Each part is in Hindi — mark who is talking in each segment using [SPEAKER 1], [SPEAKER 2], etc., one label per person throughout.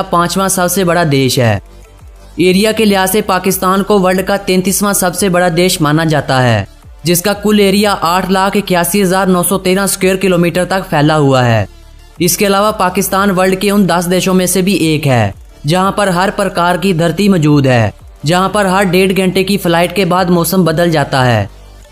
[SPEAKER 1] पांचवां सबसे बड़ा देश है। एरिया के लिहाज से पाकिस्तान को वर्ल्ड का 33वां सबसे बड़ा देश माना जाता है, जिसका कुल एरिया 8,81,913 स्क्वायर किलोमीटर तक फैला हुआ है। इसके अलावा पाकिस्तान वर्ल्ड के उन 10 देशों में से भी एक है जहां पर हर प्रकार की धरती मौजूद है, जहां पर हर 1.5 घंटे की फ्लाइट के बाद मौसम बदल जाता है।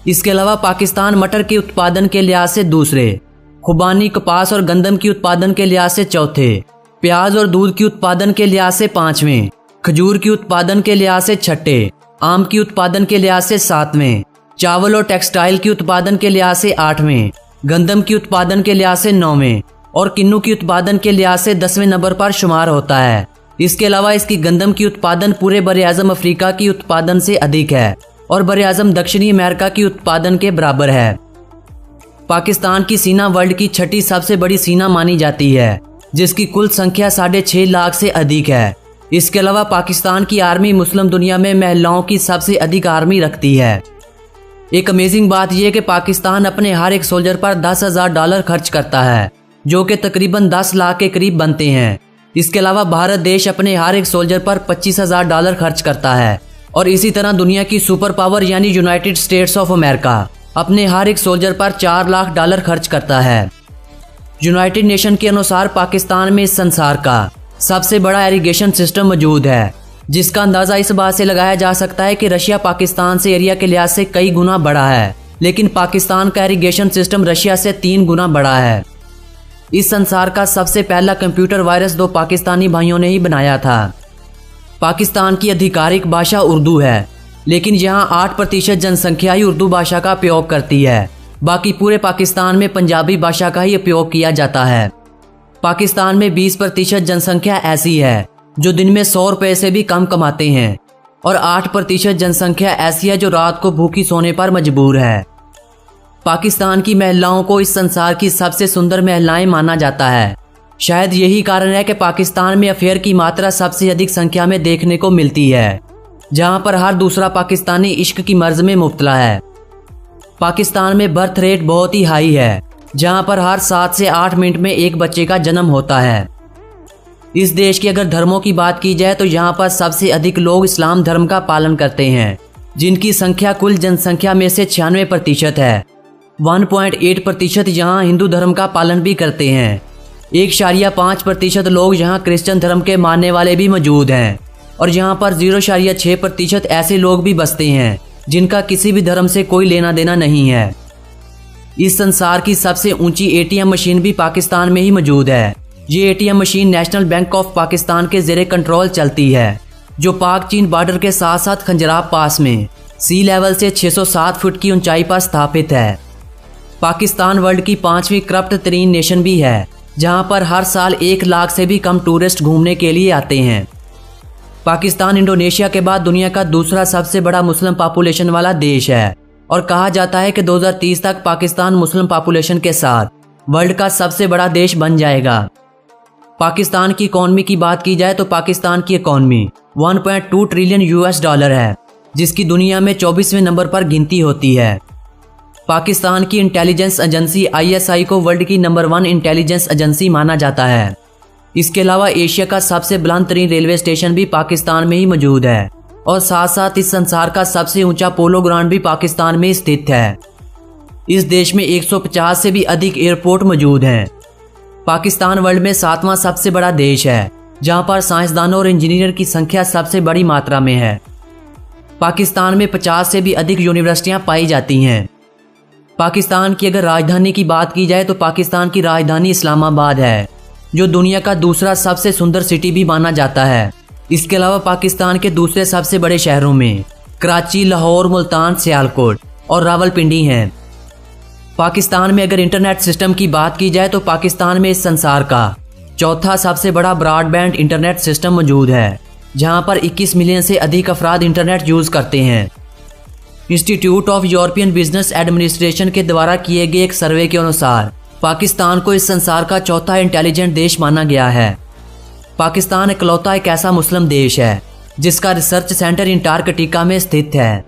[SPEAKER 1] इसके अलावा पाकिस्तान मटर के उत्पादन के लिहाज से दूसरे, खुबानी, कपास और गंदम की उत्पादन के लिहाज से चौथे, प्याज और दूध की उत्पादन के लिहाज से पांचवें, खजूर की उत्पादन के लिहाज से छठे, आम की उत्पादन के लिहाज से सातवें, चावल और टेक्सटाइल की उत्पादन के लिहाज से आठवें, गंदम की उत्पादन के लिहाज से नौवें और किन्नू की उत्पादन के लिहाज से 10वें नंबर पर शुमार होता है। इसके अलावा इसकी गंदम की उत्पादन पूरे बरे-आज़म अफ्रीका की उत्पादन से अधिक है और बरे-आज़म दक्षिणी अमेरिका की उत्पादन के बराबर है। पाकिस्तान की सेना वर्ल्ड की छठी सबसे बड़ी सेना मानी जाती है, जिसकी कुल संख्या 6.5 लाख से अधिक है। इसके अलावा पाकिस्तान की आर्मी मुस्लिम दुनिया में महिलाओं की सबसे अधिक आर्मी रखती है। एक अमेजिंग बात यह कि पाकिस्तान अपने हर एक सोल्जर पर $10,000 खर्च करता है, जो कि तकरीबन 10 लाख के करीब बनते हैं। इसके अलावा भारत देश अपने हर एक सोल्जर पर $25,000 खर्च करता है और इसी तरह दुनिया की सुपर पावर यानी यूनाइटेड स्टेट्स ऑफ अमेरिका अपने हर एक सोल्जर पर $4 लाख खर्च करता है। यूनाइटेड नेशन के अनुसार पाकिस्तान में इस संसार का सबसे बड़ा इरिगेशन सिस्टम मौजूद है, जिसका अंदाजा इस बात से लगाया जा सकता है कि रशिया पाकिस्तान से एरिया के लिहाज से कई गुना बड़ा है, लेकिन पाकिस्तान का इरिगेशन सिस्टम रशिया से 3 गुना बड़ा है। इस संसार का सबसे पहला कंप्यूटर वायरस 2 पाकिस्तानी भाइयों ने ही बनाया था। पाकिस्तान की आधिकारिक भाषा उर्दू है, लेकिन यहाँ 8% जनसंख्या ही उर्दू भाषा का उपयोग करती है। बाकी पूरे पाकिस्तान में पंजाबी भाषा का ही उपयोग किया जाता है। पाकिस्तान में 20% जनसंख्या ऐसी है जो दिन में 100 रुपए से भी कम कमाते हैं और 8% जनसंख्या ऐसी है जो रात को भूखी सोने पर मजबूर है। पाकिस्तान की महिलाओं को इस संसार की सबसे सुंदर महिलाएं माना जाता है। शायद यही कारण है कि पाकिस्तान में अफेयर की मात्रा सबसे अधिक संख्या में देखने को मिलती है, जहां पर हर दूसरा पाकिस्तानी इश्क की मर्ज में मुब्तला है। पाकिस्तान में बर्थ रेट बहुत ही हाई है, जहां पर हर 7 से 8 मिनट में एक बच्चे का जन्म होता है। इस देश के अगर धर्मों की बात की जाए तो यहाँ पर सबसे अधिक लोग इस्लाम धर्म का पालन करते हैं, जिनकी संख्या कुल जनसंख्या में से 96% है। 1.8% यहाँ हिंदू धर्म का पालन भी करते हैं। 1.5% लोग यहाँ क्रिश्चियन धर्म के मानने वाले भी मौजूद हैं और यहाँ पर 0.6% ऐसे लोग भी बसते हैं जिनका किसी भी धर्म से कोई लेना देना नहीं है। इस संसार की सबसे ऊंची ATM मशीन भी पाकिस्तान में ही मौजूद है। ये ATM machine national bank of Pakistan के ज़ेरे कंट्रोल चलती है, जो पाक चीन बॉर्डर के साथ साथ खंजराब पास में सी लेवल से 607 फुट की ऊंचाई पर स्थापित है। पाकिस्तान वर्ल्ड की 5वीं करप्ट तरीन नेशन भी है, जहां पर हर साल 1 लाख से भी कम टूरिस्ट घूमने के लिए आते हैं। पाकिस्तान इंडोनेशिया के बाद दुनिया का दूसरा सबसे बड़ा मुस्लिम पॉपुलेशन वाला देश है और कहा जाता है कि 2030 तक पाकिस्तान मुस्लिम पॉपुलेशन के साथ वर्ल्ड का सबसे बड़ा देश बन जाएगा। पाकिस्तान की इकॉनमी की बात की जाए तो पाकिस्तान की इकॉनमी 1.2 ट्रिलियन $, है, जिसकी दुनिया में 24वें नंबर पर गिनती होती है। पाकिस्तान की इंटेलिजेंस एजेंसी ISI को वर्ल्ड की नंबर 1 इंटेलिजेंस एजेंसी माना जाता है। इसके अलावा एशिया का सबसे बुलंद तरीन रेलवे स्टेशन भी पाकिस्तान में ही मौजूद है और साथ साथ इस संसार का सबसे ऊंचा पोलो ग्राउंड भी पाकिस्तान में स्थित है। इस देश में 150 से भी अधिक एयरपोर्ट मौजूद हैं। पाकिस्तान वर्ल्ड में 7वां सबसे बड़ा देश है, जहां पर साइंसदानों और इंजीनियर की संख्या सबसे बड़ी मात्रा में है। पाकिस्तान में 50 से भी अधिक यूनिवर्सिटियां पाई जाती हैं। पाकिस्तान की अगर राजधानी की बात की जाए तो पाकिस्तान की राजधानी इस्लामाबाद है, जो दुनिया का दूसरा सबसे सुंदर सिटी भी माना जाता है। इसके अलावा पाकिस्तान के दूसरे सबसे बड़े शहरों में कराची, लाहौर, मुल्तान, सियालकोट और रावलपिंडी हैं। पाकिस्तान में अगर इंटरनेट सिस्टम की बात की जाए तो पाकिस्तान में इस संसार का चौथा सबसे बड़ा ब्रॉडबैंड इंटरनेट सिस्टम मौजूद है, जहां पर 21 मिलियन से अधिक अफराद इंटरनेट यूज़ करते हैं। Institute of European business administration के द्वारा किए गए एक सर्वे के अनुसार पाकिस्तान को इस संसार का चौथा इंटेलिजेंट देश माना गया है। पाकिस्तान इकलौता एक ऐसा मुस्लिम देश है जिसका रिसर्च सेंटर अंटार्कटिका में स्थित है।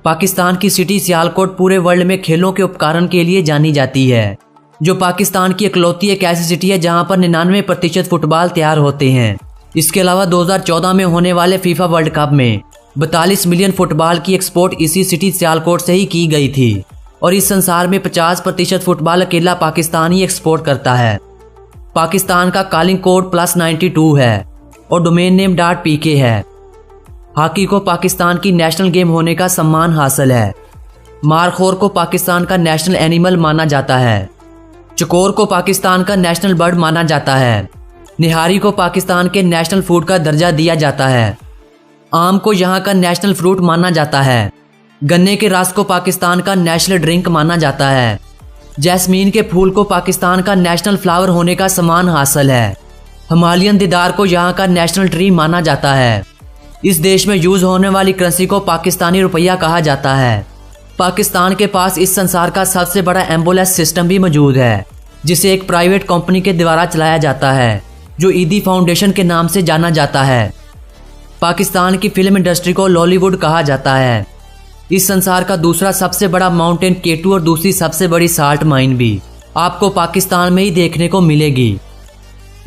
[SPEAKER 1] पाकिस्तान की सिटी सियालकोट पूरे वर्ल्ड में खेलों के उपकरण के लिए जानी जाती है, जो पाकिस्तान की इकलौती एक ऐसी सिटी है जहां पर 99% फुटबॉल तैयार होते हैं। इसके अलावा 2014 में होने वाले फीफा वर्ल्ड कप में 42 मिलियन फुटबॉल की एक्सपोर्ट इसी सिटी सियालकोट से ही की गई थी और इस संसार में 50% फुटबॉल अकेला पाकिस्तान ही एक्सपोर्ट करता है। पाकिस्तान का कॉलिंग कोड +92 है और डोमेन नेम .pk है। हॉकी को पाकिस्तान की नेशनल गेम होने का सम्मान हासिल है। मारखोर को पाकिस्तान का नेशनल एनिमल माना जाता है। चकोर को पाकिस्तान का नेशनल बर्ड माना जाता है। निहारी को पाकिस्तान के नेशनल फूड का दर्जा दिया जाता है। आम को यहाँ का नेशनल फ्रूट माना जाता है। गन्ने के रस को पाकिस्तान का नेशनल ड्रिंक माना जाता है। जैस्मीन के फूल को पाकिस्तान का नेशनल फ्लावर होने का सम्मान हासिल है। हिमालयन देदार को यहाँ का नेशनल ट्री माना जाता है। इस देश में यूज होने वाली करेंसी को पाकिस्तानी रुपया कहा जाता है। पाकिस्तान के पास इस संसार का सबसे बड़ा एम्बुलेंस सिस्टम भी मौजूद है, जिसे एक प्राइवेट कंपनी के द्वारा चलाया जाता है, जो ईदी फाउंडेशन के नाम से जाना जाता है। पाकिस्तान की फिल्म इंडस्ट्री को लॉलीवुड कहा जाता है। इस संसार का दूसरा सबसे बड़ा माउंटेन K2 और दूसरी सबसे बड़ी साल्ट माइन भी आपको पाकिस्तान में ही देखने को मिलेगी।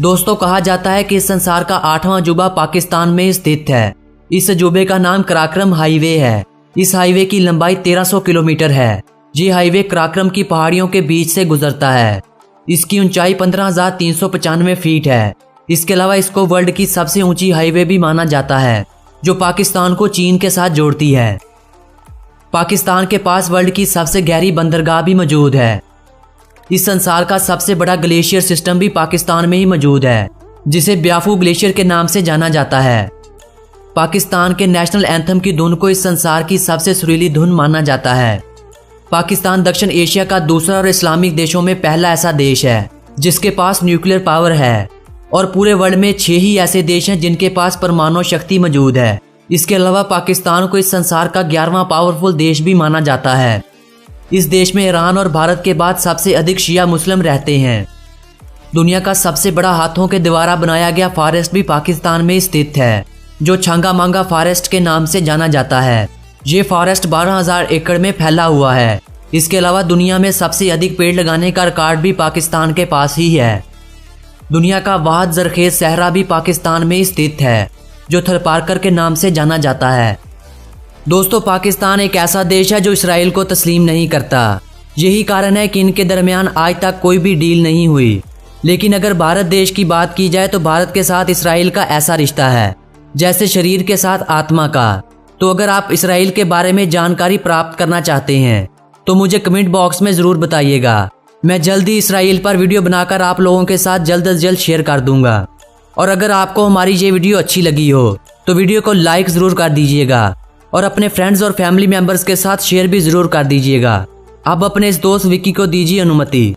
[SPEAKER 1] दोस्तों, कहा जाता है कि इस संसार का 8वां अजूबा पाकिस्तान में स्थित है। इस अजूबे का नाम कराक्रम हाईवे है। इस हाईवे की लंबाई 1300 किलोमीटर है। ये हाईवे कराक्रम की पहाड़ियों के बीच से गुजरता है। इसकी ऊंचाई 15,395 फीट है। इसके अलावा इसको वर्ल्ड की सबसे ऊंची हाईवे भी माना जाता है, जो पाकिस्तान को चीन के साथ जोड़ती है। पाकिस्तान के पास वर्ल्ड की सबसे गहरी बंदरगाह भी मौजूद है। इस संसार का सबसे बड़ा ग्लेशियर सिस्टम भी पाकिस्तान में ही मौजूद है, जिसे ब्याफू ग्लेशियर के नाम से जाना जाता है। पाकिस्तान के नेशनल एंथम की धुन को इस संसार की सबसे सुरीली धुन माना जाता है। पाकिस्तान दक्षिण एशिया का दूसरा और इस्लामिक देशों में पहला ऐसा देश है जिसके पास न्यूक्लियर पावर है, और पूरे वर्ल्ड में 6 ही ऐसे देश हैं जिनके पास परमाणु शक्ति मौजूद है। इसके अलावा पाकिस्तान को इस संसार का 11वां पावरफुल देश भी माना जाता है। इस देश में ईरान और भारत के बाद सबसे अधिक शिया मुस्लिम रहते हैं। दुनिया का सबसे बड़ा हाथों के द्वारा बनाया गया फॉरेस्ट भी पाकिस्तान में स्थित है, जो छंगा मांगा फॉरेस्ट के नाम से जाना जाता है। ये फॉरेस्ट 12,000 एकड़ में फैला हुआ है। इसके अलावा दुनिया में सबसे अधिक पेड़ लगाने का रिकॉर्ड भी पाकिस्तान के पास ही है। दुनिया का वाहिद जरखेज सहरा भी पाकिस्तान में स्थित है, जो थरपारकर के नाम से जाना जाता है। दोस्तों, पाकिस्तान एक ऐसा देश है जो इसराइल को तस्लीम नहीं करता। यही कारण है कि इनके दरमियान आज तक कोई भी डील नहीं हुई। लेकिन अगर भारत देश की बात की जाए तो भारत के साथ इसराइल का ऐसा रिश्ता है जैसे शरीर के साथ आत्मा का। तो अगर आप इसराइल के बारे में जानकारी प्राप्त करना चाहते हैं तो मुझे कमेंट बॉक्स में ज़रूर बताइएगा। मैं जल्दी इसराइल पर वीडियो बनाकर आप लोगों के साथ जल्द से जल्द शेयर कर दूंगा। और अगर आपको हमारी ये वीडियो अच्छी लगी हो तो वीडियो को लाइक ज़रूर कर दीजिएगा और अपने फ्रेंड्स और फैमिली मेम्बर्स के साथ शेयर भी ज़रूर कर दीजिएगा। अब अपने इस दोस्त विक्की को दीजिए अनुमति।